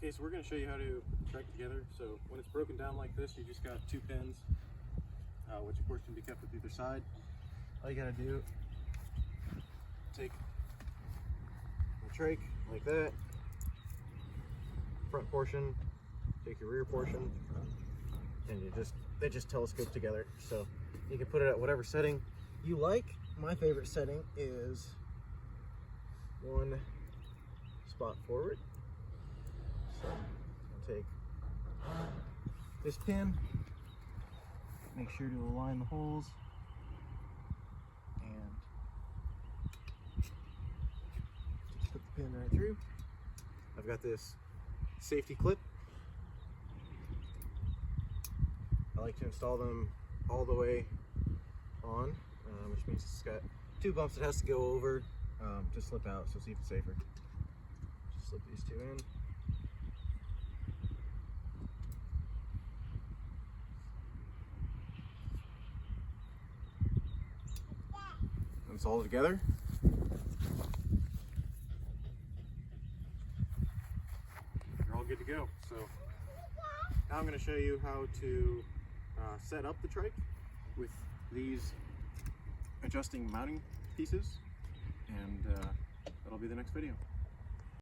Okay, so we're going to show you how to put the trike together. So when it's broken down like this, you just got 2 pins, which of course can be kept with either side. All you got to do, take the trike like that, front portion, take your rear portion, and they just telescope together. So you can put it at whatever setting you like. My favorite setting is 1 spot forward. So I'll take this pin, make sure to align the holes, and just put the pin right through. I've got this safety clip. I like to install them all the way on, which means it's got 2 bumps it has to go over to slip out, so it's even safer. Just slip these 2 in. And it's all together. You're all good to go. So now I'm going to show you how to set up the trike with these adjusting mounting pieces, and that'll be the next video.